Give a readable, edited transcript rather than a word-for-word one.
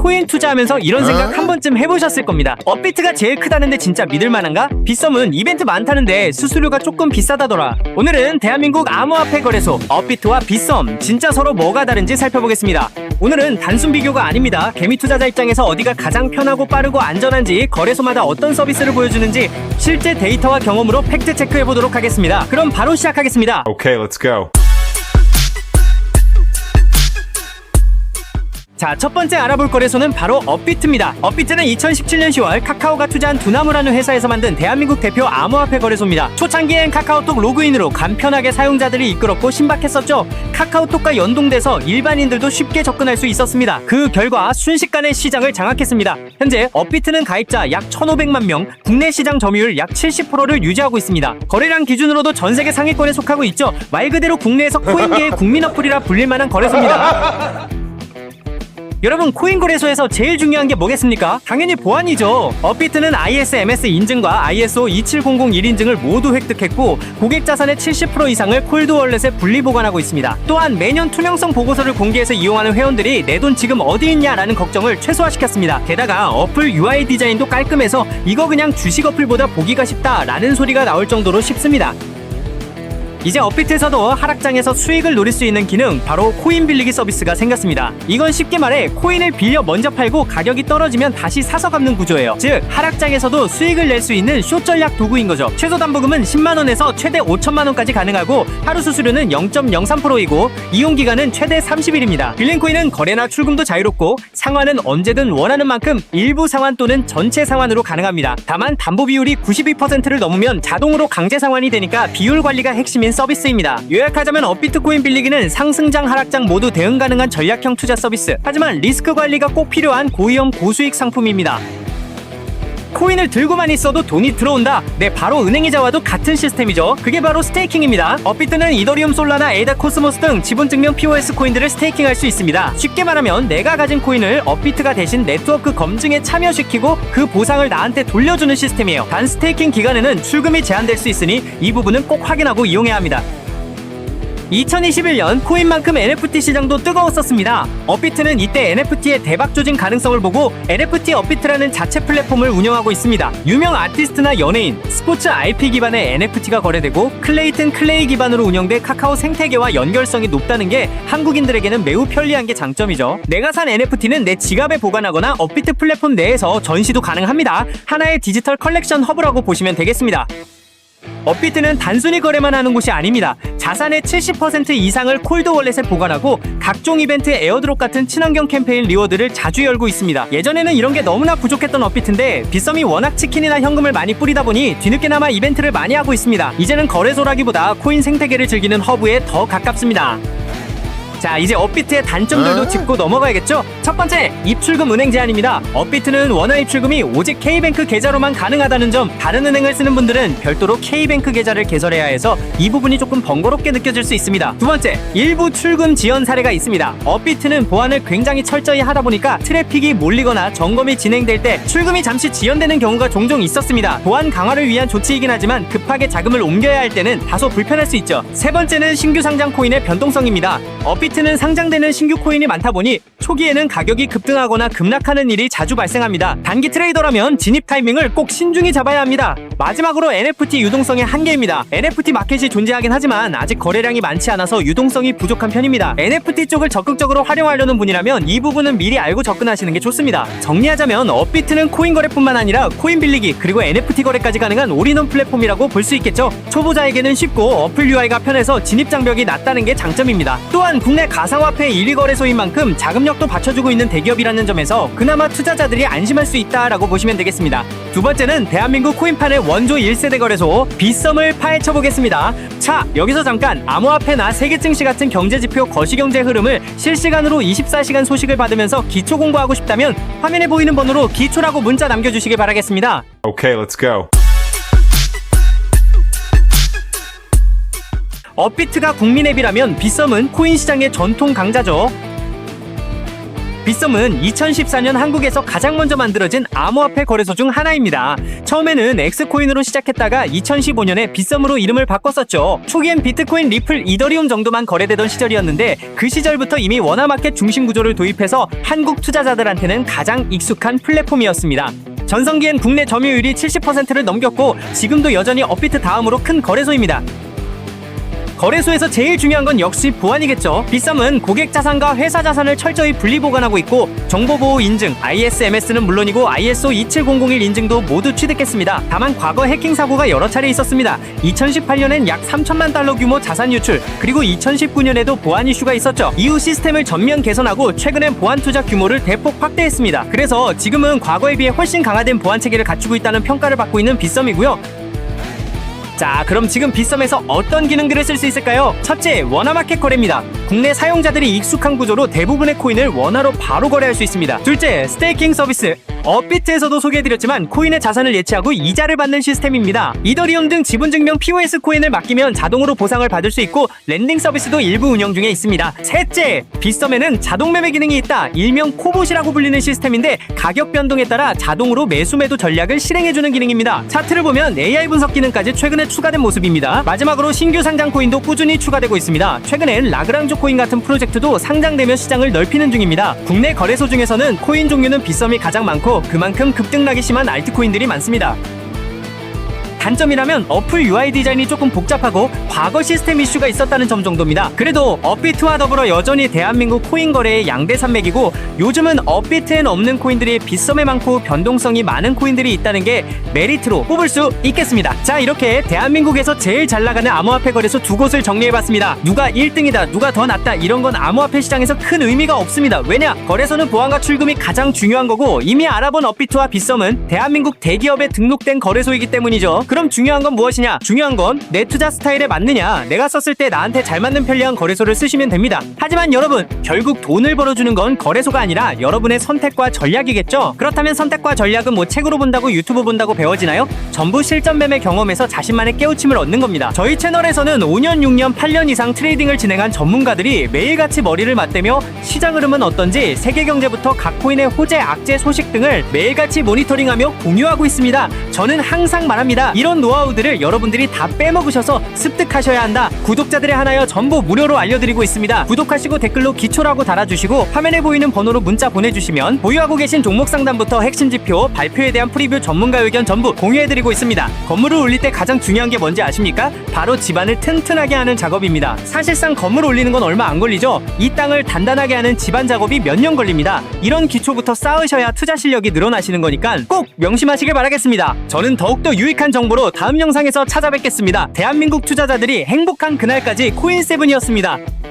코인 투자하면서 이런 생각 한 번쯤 해보셨을 겁니다. 업비트가 제일 크다는데 진짜 믿을만한가? 빗썸은 이벤트 많다는데 수수료가 조금 비싸다더라. 오늘은 대한민국 암호화폐 거래소 업비트와 빗썸 진짜 서로 뭐가 다른지 살펴보겠습니다. 오늘은 단순 비교가 아닙니다. 개미 투자자 입장에서 어디가 가장 편하고 빠르고 안전한지, 거래소마다 어떤 서비스를 보여주는지 실제 데이터와 경험으로 팩트 체크해보도록 하겠습니다. 그럼 바로 시작하겠습니다. Okay, let's go. 자, 첫 번째 알아볼 거래소는 바로 업비트입니다. 업비트는 2017년 10월 카카오가 투자한 두나무라는 회사에서 만든 대한민국 대표 암호화폐 거래소입니다. 초창기엔 카카오톡 로그인으로 간편하게 사용자들이 이끌었고 신박했었죠. 카카오톡과 연동돼서 일반인들도 쉽게 접근할 수 있었습니다. 그 결과 순식간에 시장을 장악했습니다. 현재 업비트는 가입자 약 1,500만 명, 국내 시장 점유율 약 70%를 유지하고 있습니다. 거래량 기준으로도 전 세계 상위권에 속하고 있죠. 말 그대로 국내에서 코인계의 국민 어플이라 불릴 만한 거래소입니다. 여러분, 코인 거래소에서 제일 중요한 게 뭐겠습니까? 당연히 보안이죠. 업비트는 ISMS 인증과 ISO 27001 인증을 모두 획득했고 고객 자산의 70% 이상을 콜드월렛에 분리 보관하고 있습니다. 또한 매년 투명성 보고서를 공개해서 이용하는 회원들이 내 돈 지금 어디 있냐라는 걱정을 최소화시켰습니다. 게다가 어플 UI 디자인도 깔끔해서 이거 그냥 주식 어플보다 보기가 쉽다라는 소리가 나올 정도로 쉽습니다. 이제 업비트에서도 하락장에서 수익을 노릴 수 있는 기능, 바로 코인 빌리기 서비스가 생겼습니다. 이건 쉽게 말해 코인을 빌려 먼저 팔고 가격이 떨어지면 다시 사서 갚는 구조예요. 즉 하락장에서도 수익을 낼 수 있는 숏 전략 도구인 거죠. 최소 담보금은 10만원에서 최대 5천만원까지 가능하고 하루 수수료는 0.03%이고 이용 기간은 최대 30일입니다. 빌린 코인은 거래나 출금도 자유롭고 상환은 언제든 원하는 만큼 일부 상환 또는 전체 상환으로 가능합니다. 다만 담보 비율이 92%를 넘으면 자동으로 강제 상환이 되니까 비율 관리가 핵심인 서비스입니다. 요약하자면 업비트 코인 빌리기는 상승장 하락장 모두 대응 가능한 전략형 투자 서비스, 하지만 리스크 관리가 꼭 필요한 고위험 고수익 상품입니다. 코인을 들고만 있어도 돈이 들어온다. 네, 바로 은행이자와도 같은 시스템이죠. 그게 바로 스테이킹입니다. 업비트는 이더리움, 솔라나, 에이다, 코스모스 등 지분 증명 POS 코인들을 스테이킹할 수 있습니다. 쉽게 말하면 내가 가진 코인을 업비트가 대신 네트워크 검증에 참여시키고 그 보상을 나한테 돌려주는 시스템이에요. 단 스테이킹 기간에는 출금이 제한될 수 있으니 이 부분은 꼭 확인하고 이용해야 합니다. 2021년 코인만큼 NFT 시장도 뜨거웠었습니다. 업비트는 이때 NFT의 대박 조짐 가능성을 보고 NFT 업비트라는 자체 플랫폼을 운영하고 있습니다. 유명 아티스트나 연예인, 스포츠 IP 기반의 NFT가 거래되고 클레이튼 클레이 기반으로 운영돼 카카오 생태계와 연결성이 높다는 게 한국인들에게는 매우 편리한 게 장점이죠. 내가 산 NFT는 내 지갑에 보관하거나 업비트 플랫폼 내에서 전시도 가능합니다. 하나의 디지털 컬렉션 허브라고 보시면 되겠습니다. 업비트는 단순히 거래만 하는 곳이 아닙니다. 자산의 70% 이상을 콜드월렛에 보관하고 각종 이벤트, 에어드롭 같은 친환경 캠페인 리워드를 자주 열고 있습니다. 예전에는 이런 게 너무나 부족했던 업비트인데 빗썸이 워낙 치킨이나 현금을 많이 뿌리다 보니 뒤늦게나마 이벤트를 많이 하고 있습니다. 이제는 거래소라기보다 코인 생태계를 즐기는 허브에 더 가깝습니다. 자, 이제 업비트의 단점들도 짚고 넘어가야겠죠? 첫 번째, 입출금 은행 제한입니다. 업비트는 원화 입출금이 오직 K뱅크 계좌로만 가능하다는 점, 다른 은행을 쓰는 분들은 별도로 K뱅크 계좌를 개설해야 해서 이 부분이 조금 번거롭게 느껴질 수 있습니다. 두 번째, 일부 출금 지연 사례가 있습니다. 업비트는 보안을 굉장히 철저히 하다 보니까 트래픽이 몰리거나 점검이 진행될 때 출금이 잠시 지연되는 경우가 종종 있었습니다. 보안 강화를 위한 조치이긴 하지만 급하게 자금을 옮겨야 할 때는 다소 불편할 수 있죠. 세 번째는 신규 상장 코인의 변동성입니다. 업비트는 상장되는 신규 코인이 많다 보니 초기에는 가격이 급등하거나 급락하는 일이 자주 발생합니다. 단기 트레이더라면 진입 타이밍을 꼭 신중히 잡아야 합니다. 마지막으로 NFT 유동성의 한계입니다. NFT 마켓이 존재하긴 하지만 아직 거래량이 많지 않아서 유동성이 부족한 편입니다. NFT 쪽을 적극적으로 활용하려는 분이라면 이 부분은 미리 알고 접근하시는 게 좋습니다. 정리하자면 업비트는 코인 거래뿐만 아니라 코인 빌리기 그리고 NFT 거래까지 가능한 올인원 플랫폼이라고 볼 수 있겠죠. 초보자에게는 쉽고 어플 UI가 편해서 진입 장벽이 낮다는 게 장점입니다. 또한 국내 가상화폐 1위 거래소인 만큼 자금력도 받쳐주고 있는 대기업이라는 점에서 그나마 투자자들이 안심할 수 있다라고 보시면 되겠습니다. 두 번째는 대한민국 코인판의 원조 1세대 거래소 빗썸을 파헤쳐보겠습니다. 자, 여기서 잠깐 암호화폐나 세계증시 같은 경제지표 거시경제 흐름을 실시간으로 24시간 소식을 받으면서 기초 공부하고 싶다면 화면에 보이는 번호로 기초라고 문자 남겨주시길 바라겠습니다. Okay, let's go. 업비트가 국민 앱이라면 빗썸은 코인 시장의 전통 강자죠. 빗썸은 2014년 한국에서 가장 먼저 만들어진 암호화폐 거래소 중 하나입니다. 처음에는 엑스코인으로 시작했다가 2015년에 빗썸으로 이름을 바꿨었죠. 초기엔 비트코인, 리플, 이더리움 정도만 거래되던 시절이었는데 그 시절부터 이미 원화마켓 중심 구조를 도입해서 한국 투자자들한테는 가장 익숙한 플랫폼이었습니다. 전성기엔 국내 점유율이 70%를 넘겼고 지금도 여전히 업비트 다음으로 큰 거래소입니다. 거래소에서 제일 중요한 건 역시 보안이겠죠. 빗썸은 고객 자산과 회사 자산을 철저히 분리 보관하고 있고 정보보호 인증, ISMS는 물론이고 ISO 27001 인증도 모두 취득했습니다. 다만 과거 해킹 사고가 여러 차례 있었습니다. 2018년엔 약 3천만 달러 규모 자산 유출, 그리고 2019년에도 보안 이슈가 있었죠. 이후 시스템을 전면 개선하고 최근엔 보안 투자 규모를 대폭 확대했습니다. 그래서 지금은 과거에 비해 훨씬 강화된 보안 체계를 갖추고 있다는 평가를 받고 있는 빗썸이고요. 자, 그럼 지금 빗썸에서 어떤 기능들을 쓸 수 있을까요? 첫째, 원화마켓 거래입니다. 국내 사용자들이 익숙한 구조로 대부분의 코인을 원화로 바로 거래할 수 있습니다. 둘째, 스테이킹 서비스. 업비트에서도 소개해드렸지만 코인의 자산을 예치하고 이자를 받는 시스템입니다. 이더리움 등 지분증명 POS 코인을 맡기면 자동으로 보상을 받을 수 있고 랜딩 서비스도 일부 운영 중에 있습니다. 셋째, 빗썸에는 자동 매매 기능이 있다. 일명 코봇이라고 불리는 시스템인데 가격 변동에 따라 자동으로 매수 매도 전략을 실행해주는 기능입니다. 차트를 보면 AI 분석 기능까지 최근에 추가된 모습입니다. 마지막으로 신규 상장 코인도 꾸준히 추가되고 있습니다. 최근엔 라그랑조 코인 같은 프로젝트도 상장되며 시장을 넓히는 중입니다. 국내 거래소 중에서는 코인 종류는 빗썸이 가장 많고 그만큼 급등락이 심한 알트코인들이 많습니다. 단점이라면 어플 UI 디자인이 조금 복잡하고 과거 시스템 이슈가 있었다는 점 정도입니다. 그래도 업비트와 더불어 여전히 대한민국 코인 거래의 양대 산맥이고 요즘은 업비트엔 없는 코인들이 빗썸에 많고 변동성이 많은 코인들이 있다는 게 메리트로 뽑을 수 있겠습니다. 자, 이렇게 대한민국에서 제일 잘 나가는 암호화폐 거래소 두 곳을 정리해봤습니다. 누가 1등이다, 누가 더 낫다 이런 건 암호화폐 시장에서 큰 의미가 없습니다. 왜냐? 거래소는 보안과 출금이 가장 중요한 거고 이미 알아본 업비트와 빗썸은 대한민국 대기업에 등록된 거래소이기 때문이죠. 그럼 중요한 건 무엇이냐? 중요한 건 내 투자 스타일에 맞느냐? 내가 썼을 때 나한테 잘 맞는 편리한 거래소를 쓰시면 됩니다. 하지만 여러분, 결국 돈을 벌어주는 건 거래소가 아니라 여러분의 선택과 전략이겠죠? 그렇다면 선택과 전략은 뭐 책으로 본다고 유튜브 본다고 배워지나요? 전부 실전 매매 경험에서 자신만의 깨우침을 얻는 겁니다. 저희 채널에서는 5년, 6년, 8년 이상 트레이딩을 진행한 전문가들이 매일같이 머리를 맞대며 시장 흐름은 어떤지 세계 경제부터 각 코인의 호재, 악재 소식 등을 매일같이 모니터링하며 공유하고 있습니다. 저는 항상 말합니다. 이런 노하우들을 여러분들이 다 빼먹으셔서 습득하셔야 한다. 구독자들에 한하여 전부 무료로 알려드리고 있습니다. 구독하시고 댓글로 기초라고 달아주시고 화면에 보이는 번호로 문자 보내주시면 보유하고 계신 종목 상담부터 핵심 지표, 발표에 대한 프리뷰, 전문가 의견 전부 공유해드리고 있습니다. 건물을 올릴 때 가장 중요한 게 뭔지 아십니까? 바로 집안을 튼튼하게 하는 작업입니다. 사실상 건물 올리는 건 얼마 안 걸리죠? 이 땅을 단단하게 하는 집안 작업이 몇 년 걸립니다. 이런 기초부터 쌓으셔야 투자 실력이 늘어나시는 거니까 꼭 명심하시길 바라겠습니다. 저는 더욱더 유익한 정보로 다음 영상에서 찾아뵙겠습니다. 대한민국 투자자들이 행복한 그날까지 코인7이었습니다.